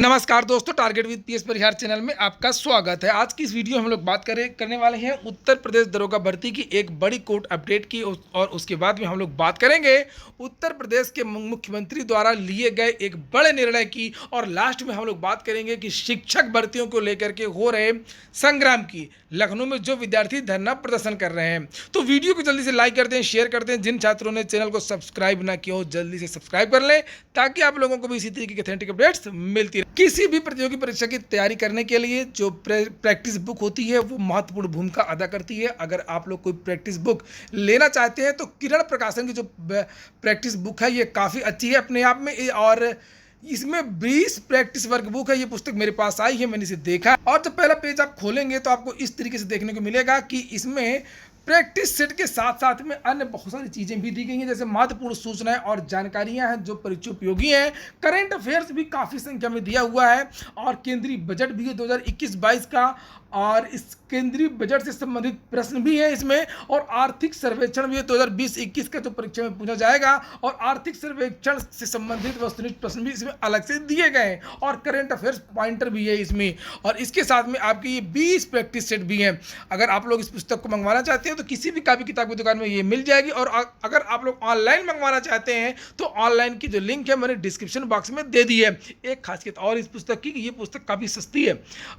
नमस्कार दोस्तों, target with PS Parihar channel में आपका स्वागत है। आज की इस वीडियो में हम लोग बात करने वाले हैं उत्तर प्रदेश दरोगा भर्ती की एक बड़ी कोर्ट अपडेट की और उसके बाद में हम लोग बात करेंगे उत्तर प्रदेश के मुख्यमंत्री द्वारा लिए गए एक बड़े निर्णय की, और लास्ट में हम लोग बात करेंगे कि शिक्षक भर्तियों को लेकर के हो रहे संग्राम की। लखनऊ में जो विद्यार्थी धरना प्रदर्शन कर रहे हैं, तो वीडियो को जल्दी से लाइक कर दें, शेयर कर दें। जिन छात्रों ने चैनल को सब्सक्राइब ना किया हो जल्दी से सब्सक्राइब कर लें, ताकि आप लोगों को भी इसी तरीके की ऑथेंटिक अपडेट्स मिलती रहे। किसी भी प्रतियोगी परीक्षा की तैयारी करने के लिए जो प्रैक्टिस बुक होती है वो महत्वपूर्ण भूमिका अदा करती है। अगर आप लोग कोई प्रैक्टिस बुक लेना चाहते हैं तो किरण प्रकाशन की जो प्रैक्टिस बुक है ये काफ़ी अच्छी है अपने आप में, और इसमें 20 प्रैक्टिस वर्क बुक है। ये पुस्तक मेरे पास आई है, मैंने इसे देखा, और जब पहला पेज आप खोलेंगे तो आपको इस तरीके से देखने को मिलेगा कि इसमें प्रैक्टिस सेट के साथ साथ में अन्य बहुत सारी चीज़ें भी दी गई हैं, जैसे महत्वपूर्ण सूचनाएं और जानकारियां हैं जो परीक्षा उपयोगी हैं। करंट अफेयर्स भी काफ़ी संख्या में दिया हुआ है, और केंद्रीय बजट भी है 2021-22 का, और इस केंद्रीय बजट से संबंधित प्रश्न भी है इसमें, और आर्थिक सर्वेक्षण भी है 2020-21 का जो परीक्षा में पूछा जाएगा, और आर्थिक सर्वेक्षण से संबंधित वस्तुनिष्ठ प्रश्न भी इसमें अलग से दिए गए हैं, और करंट अफेयर्स पॉइंटर भी है इसमें, और इसके साथ में आपके ये 20 प्रैक्टिस सेट भी हैं। अगर आप लोग इस पुस्तक को मंगवाना चाहते हैं तो किसी भी कापी किताब की दुकान में ये मिल जाएगी, और अगर आप लोग ऑनलाइन मंगवाना चाहते हैं तो ऑनलाइन की जो लिंक है मैंने डिस्क्रिप्शन बॉक्स में दे दी है। एक खासियत और इस पुस्तक की कि ये पुस्तक काफ़ी सस्ती है,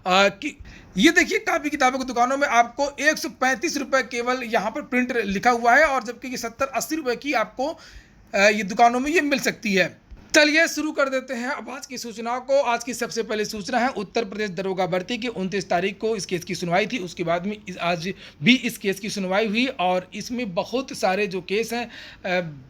कि ये देखिए कापी किताबों की दुकानों में आपको 135 रुपये केवल यहाँ पर प्रिंट लिखा हुआ है, और जबकि ये 70-80 रुपये की आपको ये दुकानों में ये मिल सकती है। चलिए शुरू कर देते हैं अब आज की सूचनाओं को। आज की सबसे पहले सूचना है उत्तर प्रदेश दरोगा भर्ती की 29 तारीख को इस केस की सुनवाई थी। उसके बाद में आज भी इस केस की सुनवाई हुई, और इसमें बहुत सारे जो केस हैं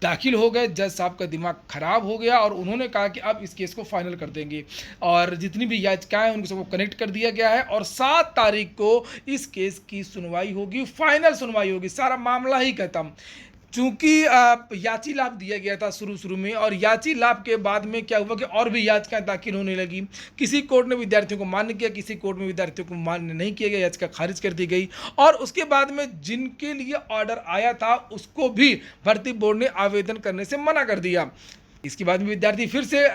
दाखिल हो गए। जज साहब का दिमाग खराब हो गया और उन्होंने कहा कि अब इस केस को फाइनल कर देंगे, और जितनी भी याचिकाएं उनको सबको कनेक्ट कर दिया गया है, और 7 तारीख को इस केस की सुनवाई होगी, फाइनल सुनवाई होगी, सारा मामला ही खत्म। चूंकि याची लाभ दिया गया था शुरू में, और याची लाभ के बाद में क्या हुआ कि और भी याचिकाएं दाखिल होने लगी। किसी कोर्ट ने विद्यार्थियों को मान्य किया, किसी कोर्ट में विद्यार्थियों को मान्य नहीं किया गया, याचिका खारिज कर दी गई, और उसके बाद में जिनके लिए ऑर्डर आया था उसको भी भर्ती बोर्ड ने आवेदन करने से मना कर दिया। इसके बाद में विद्यार्थी फिर से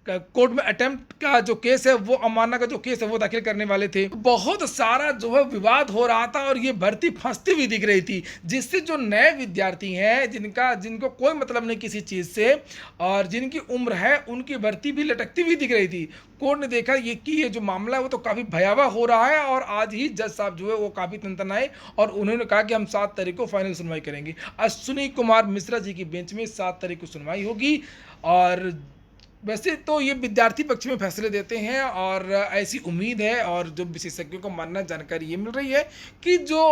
कोर्ट में अटेम्प्ट का जो केस है, वो अमानना का जो केस है वो दाखिल करने वाले थे। बहुत सारा जो है विवाद हो रहा था, और ये भर्ती फंसती हुई दिख रही थी, जिससे जो नए विद्यार्थी हैं जिनको कोई मतलब नहीं किसी चीज़ से, और जिनकी उम्र है उनकी भर्ती भी लटकती हुई दिख रही थी। कोर्ट ने देखा ये जो मामला है वो तो काफ़ी भयावह हो रहा है, और आज ही जज साहब जो है वो काफ़ी तनतनाए, और उन्होंने कहा कि हम 7 तारीख को फाइनल सुनवाई करेंगे। अश्विनी कुमार मिश्रा जी की बेंच में 7 तारीख को सुनवाई होगी। और वैसे तो ये विद्यार्थी पक्ष में फैसले देते हैं, और ऐसी उम्मीद है, और जो विशेषज्ञों को मानना जानकारी ये मिल रही है कि जो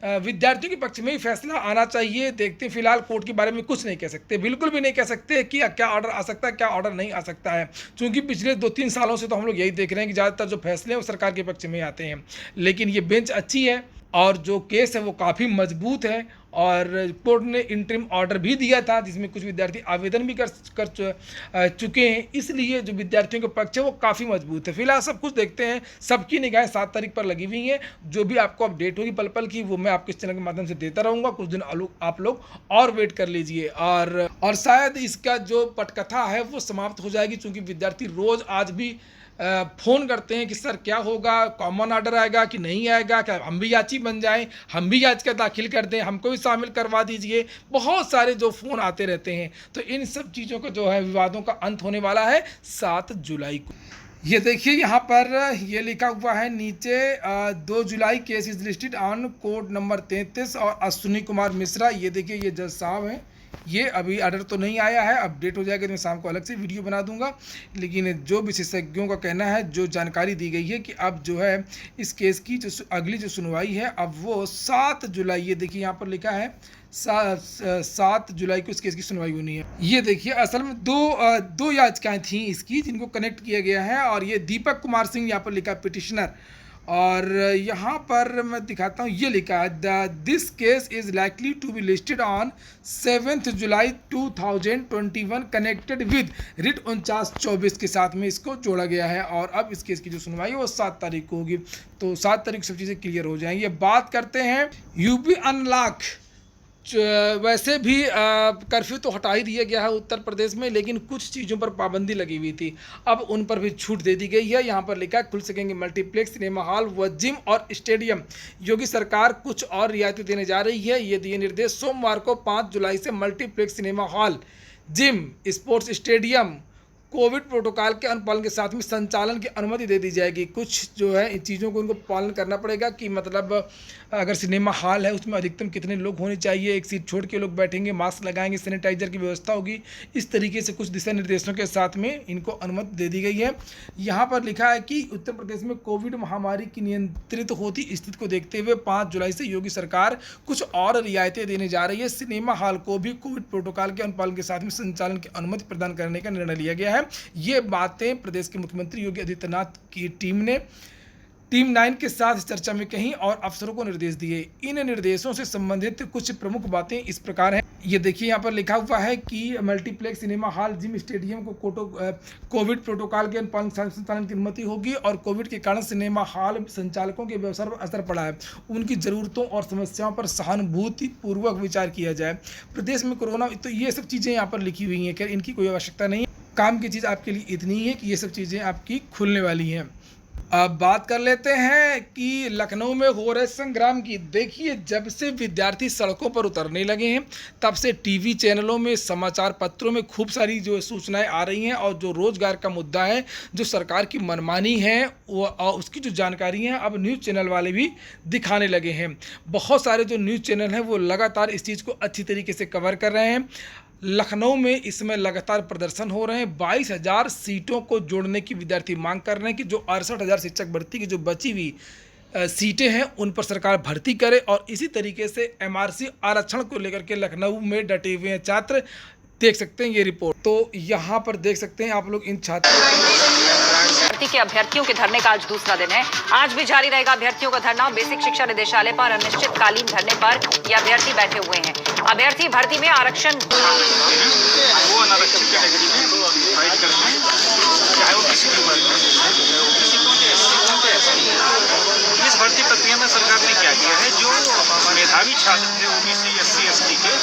विद्यार्थियों के पक्ष में ही फैसला आना चाहिए। देखते हैं, फिलहाल कोर्ट के बारे में कुछ नहीं कह सकते, बिल्कुल भी नहीं कह सकते कि क्या ऑर्डर आ सकता है, क्या ऑर्डर नहीं आ सकता है, क्योंकि पिछले 2-3 सालों से तो हम लोग यही देख रहे हैं कि ज़्यादातर जो फैसले हैं वो सरकार के पक्ष में आते हैं। लेकिन ये बेंच अच्छी है, और जो केस है वो काफ़ी मजबूत है, और कोर्ट ने इंटरिम ऑर्डर भी दिया था जिसमें कुछ विद्यार्थी आवेदन भी कर चुके हैं, इसलिए जो विद्यार्थियों का पक्ष है वो काफ़ी मजबूत है। फिलहाल सब कुछ देखते हैं, सबकी निगाहें 7 तारीख पर लगी हुई हैं। जो भी आपको अपडेट होगी पल पल की, वो मैं आपके इस चैनल के माध्यम से देता रहूँगा। कुछ दिन आप लोग और वेट कर लीजिए, और शायद इसका जो पटकथा है वो समाप्त हो जाएगी, क्योंकि विद्यार्थी रोज़ आज भी फ़ोन करते हैं कि सर क्या होगा, कॉमन ऑर्डर आएगा कि नहीं आएगा, क्या हम भी याची बन जाएं, हम भी याचिका दाखिल कर दें, हमको भी शामिल करवा दीजिए। बहुत सारे जो फ़ोन आते रहते हैं, तो इन सब चीज़ों का जो है विवादों का अंत होने वाला है 7 जुलाई को। ये देखिए यहाँ पर ये लिखा हुआ है नीचे, 2 जुलाई case is listed on court number 33, और अश्विनी कुमार मिश्रा। ये देखिए ये जज साहब हैं। ये अभी ऑर्डर तो नहीं आया है, अपडेट हो जाएगा तो मैं शाम को अलग से वीडियो बना दूंगा। लेकिन जो विशेषज्ञों का कहना है, जो जानकारी दी गई है कि अब जो है इस केस की जो अगली जो सुनवाई है अब वो 7 जुलाई, ये देखिए यहाँ पर लिखा है 7 जुलाई को इस केस की सुनवाई होनी है। ये देखिए असल में दो याचिकाएं थी इसकी जिनको कनेक्ट किया गया है, और ये दीपक कुमार सिंह यहाँ पर लिखा पिटिशनर, और यहाँ पर मैं दिखाता हूँ, ये लिखा है this case is likely to be listed on 7 July 2021 connected with writ 49-24 के साथ में इसको जोड़ा गया है, और अब इस केस की जो सुनवाई है वो 7 तारीख को होगी। तो 7 तारीख सब चीज़ें क्लियर हो जाएंगी। बात करते हैं यूपी अनलॉक वैसे भी कर्फ्यू तो हटा ही दिया गया है उत्तर प्रदेश में, लेकिन कुछ चीज़ों पर पाबंदी लगी हुई थी, अब उन पर भी छूट दे दी गई है। यहाँ पर लिखा है खुल सकेंगे मल्टीप्लेक्स, सिनेमा हॉल व जिम और स्टेडियम। योगी सरकार कुछ और रियायतें देने जा रही है, ये दिए निर्देश। सोमवार को 5 जुलाई से multiplex, cinema hall, gym, sports stadium Covid protocol के अनुपालन के साथ में संचालन की अनुमति दे दी जाएगी। कुछ जो है इन चीज़ों को इनको पालन करना पड़ेगा कि मतलब अगर सिनेमा हॉल है उसमें अधिकतम कितने लोग होने चाहिए, एक सीट छोड़ के लोग बैठेंगे, मास्क लगाएंगे, सैनिटाइजर की व्यवस्था होगी, इस तरीके से कुछ दिशा निर्देशों के साथ में इनको अनुमति दे दी गई है। यहाँ पर लिखा है कि उत्तर प्रदेश में कोविड महामारी की नियंत्रित होती स्थिति को देखते हुए 5 जुलाई से योगी सरकार कुछ और रियायतें देने जा रही है। सिनेमा हॉल को भी कोविड प्रोटोकॉल के अनुपालन के साथ में संचालन की अनुमति प्रदान करने का निर्णय लिया गया है। ये बातें प्रदेश के मुख्यमंत्री योगी आदित्यनाथ की टीम 9 के साथ चर्चा में कहीं और अफसरों को निर्देश दिए। इन निर्देशों से संबंधित कुछ प्रमुख बातें इस प्रकार हैं। ये देखिए यहाँ पर लिखा हुआ है कि multiplex, cinema hall, gym, stadium को कोविड प्रोटोकॉल के अनुपालन संचालन की अनुमति होगी और कोविड के कारण सिनेमा हॉल संचालकों के व्यवसाय पर असर पड़ा है, उनकी ज़रूरतों और समस्याओं पर सहानुभूतिपूर्वक विचार किया जाए। प्रदेश में कोरोना, तो ये सब चीज़ें यहाँ पर लिखी हुई हैं, खैर इनकी कोई आवश्यकता नहीं है। काम की चीज़ आपके लिए इतनी है कि ये सब चीज़ें आपकी खुलने वाली हैं। अब बात कर लेते हैं कि लखनऊ में हो रहे संग्राम की। देखिए, जब से विद्यार्थी सड़कों पर उतरने लगे हैं तब से टीवी चैनलों में, समाचार पत्रों में खूब सारी जो सूचनाएं आ रही हैं और जो रोजगार का मुद्दा है, जो सरकार की मनमानी है, वो उसकी जो जानकारी है अब न्यूज़ चैनल वाले भी दिखाने लगे हैं। बहुत सारे जो न्यूज़ चैनल हैं वो लगातार इस चीज़ को अच्छी तरीके से कवर कर रहे हैं। लखनऊ में इस समय लगातार प्रदर्शन हो रहे हैं। 22,000 सीटों को जोड़ने की विद्यार्थी मांग कर रहे हैं कि जो 68,000 शिक्षक भर्ती की जो बची हुई सीटें हैं उन पर सरकार भर्ती करे और इसी तरीके से एमआरसी आरक्षण को लेकर के लखनऊ में डटे हुए हैं छात्र। देख सकते हैं ये रिपोर्ट, तो यहाँ पर देख सकते हैं आप लोग इन भर्ती के अभ्यर्थियों के धरने का आज दूसरा दिन है। आज भी जारी रहेगा अभ्यर्थियों का धरना। बेसिक शिक्षा निदेशालय पर अनिश्चितकालीन धरने पर ये अभ्यर्थी बैठे हुए हैं। अभ्यर्थी भर्ती में आरक्षण वो अनारक्षित कैटेगरी में फाइट करते हैं, चाहे वो किसी भी वर्ग में। इस भर्ती प्रक्रिया में सरकार ने क्या किया है, जो मेधावी छात्र थे ओबीसी, एससी, एसटी के,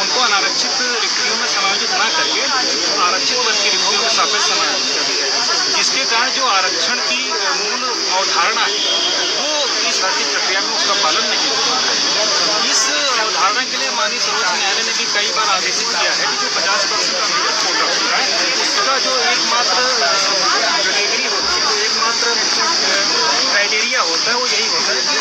उनको अनारक्षित रिक्तियों में समायोजित न करके आरक्षित वर्ग की रिक्तियों में सापेक्ष समायोजित कर दिया है, जिसके कारण जो आरक्षण की मूल अवधारणा है वो इस भर्ती प्रक्रिया में उसका पालन नहीं हो पा रहा है। इस अवधारणा के लिए माननीय सर्वोच्च न्यायालय ने भी कई बार आदेशित किया है कि जो 50% अम्बेडकर कोटा होता है उसका जो एकमात्र कैटेगरी होती है, जो एकमात्र क्राइटेरिया होता है वो यही होता है कि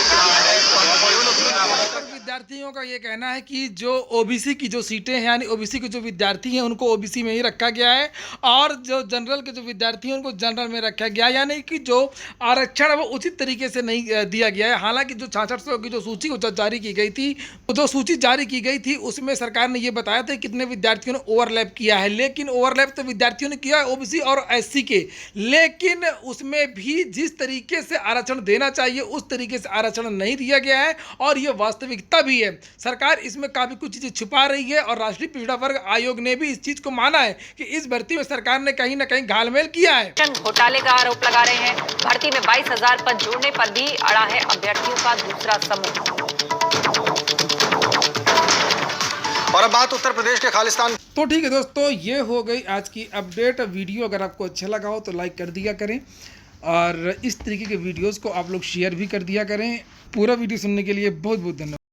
विद्यार्थियों का ये कहना है कि जो ओबीसी की जो सीटें हैं, यानी ओबीसी के जो विद्यार्थी हैं उनको ओबीसी में ही रखा गया है और जो जनरल के जो विद्यार्थी हैं उनको जनरल में रखा गया है, यानी कि जो आरक्षण है वो उचित तरीके से नहीं दिया गया है। हालांकि जो 6600 की जो सूची जारी की गई थी, जो सूची जारी की गई थी उसमें सरकार ने ये बताया था कितने विद्यार्थियों ने ओवरलैप किया है, लेकिन ओवरलैप तो विद्यार्थियों ने किया है ओबीसी और एससी के, लेकिन उसमें भी जिस तरीके से आरक्षण देना चाहिए उस तरीके से आरक्षण नहीं दिया गया है और ये वास्तविकता भी है। सरकार इसमें काफ़ी कुछ चीज़ें छुपा रही है और राष्ट्रीय पिछड़ा वर्ग आयोग ने भी इस चीज़ को माना है कि इस भर्ती में सरकार ने कहीं ना कहीं घालमेल किया है। घोटाले का आरोप लगा रहे हैं। भर्ती में 22,000 पद जोड़ने पर भी अड़ा है अभ्यर्थियों का दूसरा समूह। और अब बात उत्तर प्रदेश के खालिस्तान। तो ठीक है दोस्तों, ये हो गई आज की अपडेट। वीडियो अगर आपको अच्छा लगा हो तो लाइक कर दिया करें और इस तरीके के वीडियोस को आप लोग शेयर भी कर दिया करें। पूरा वीडियो सुनने के लिए बहुत बहुत धन्यवाद।